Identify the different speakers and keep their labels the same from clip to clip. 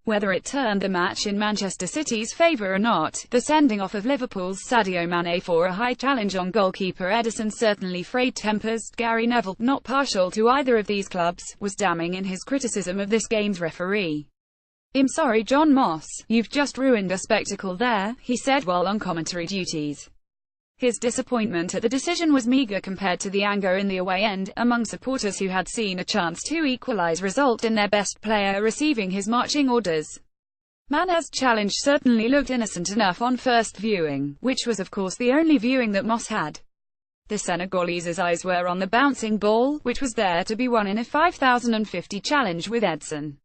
Speaker 1: Whether it turned the match in Manchester City's favour or not, the sending off of Liverpool's Sadio Mane for a high challenge on goalkeeper Ederson certainly frayed tempers. Gary Neville, not partial to either of these clubs, was damning in his criticism of this game's referee. "I'm sorry John Moss, you've just ruined a spectacle there," he said while on commentary duties. His disappointment at the decision was meagre compared to the anger in the away end, among supporters who had seen a chance to equalise result in their best player receiving his marching orders. Mane's challenge certainly looked innocent enough on first viewing, which was of course the only viewing that Moss had. The Senegalese eyes were on the bouncing ball, which was there to be won in a 5050 challenge with Ederson.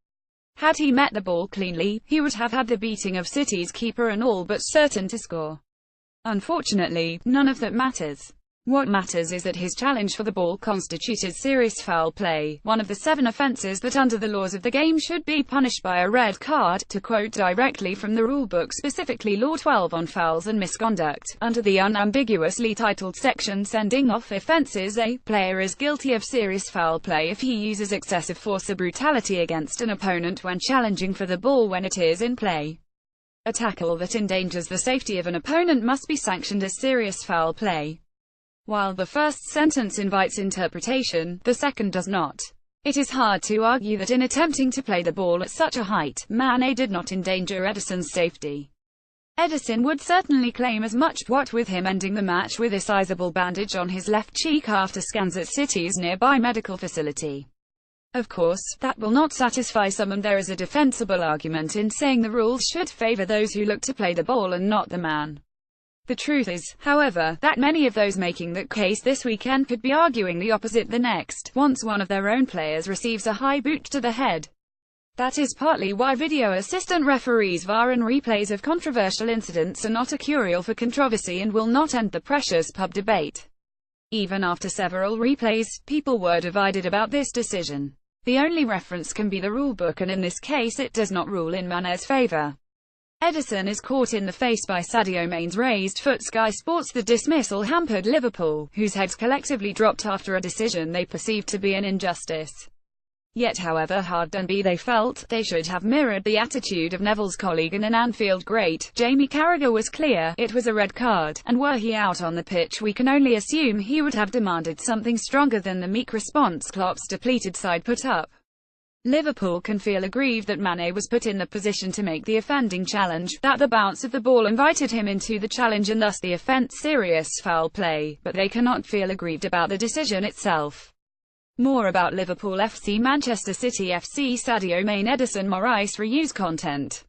Speaker 1: Had he met the ball cleanly, he would have had the beating of City's keeper and all but certain to score. Unfortunately, none of that matters. What matters is that his challenge for the ball constituted serious foul play, one of the 7 offences that under the laws of the game should be punished by a red card, to quote directly from the rulebook, specifically Law 12 on fouls and misconduct. Under the unambiguously titled section sending off offences, a player is guilty of serious foul play if he uses excessive force or brutality against an opponent when challenging for the ball when it is in play. A tackle that endangers the safety of an opponent must be sanctioned as serious foul play. While the first sentence invites interpretation, the second does not. It is hard to argue that in attempting to play the ball at such a height, Mane did not endanger Ederson's safety. Ederson would certainly claim as much, what with him ending the match with a sizable bandage on his left cheek after scans at City's nearby medical facility. Of course, that will not satisfy some, and there is a defensible argument in saying the rules should favour those who look to play the ball and not the man. The truth is, however, that many of those making that case this weekend could be arguing the opposite the next, once one of their own players receives a high boot to the head. That is partly why video assistant referees, VAR and replays of controversial incidents are not a cure-all for controversy and will not end the precious pub debate. Even after several replays, people were divided about this decision. The only reference can be the rulebook, and in this case it does not rule in Mane's favour. Ederson is caught in the face by Sadio Mane's raised foot. Sky Sports: the dismissal hampered Liverpool, whose heads collectively dropped after a decision they perceived to be an injustice. Yet however hard done by they felt, they should have mirrored the attitude of Neville's colleague and an Anfield great, Jamie Carragher was clear, it was a red card, and were he out on the pitch we can only assume he would have demanded something stronger than the meek response Klopp's depleted side put up. Liverpool can feel aggrieved that Mane was put in the position to make the offending challenge, that the bounce of the ball invited him into the challenge and thus the offence serious foul play, but they cannot feel aggrieved about the decision itself. More about Liverpool FC Manchester City FC Sadio Mane Ederson Moraes reuse content.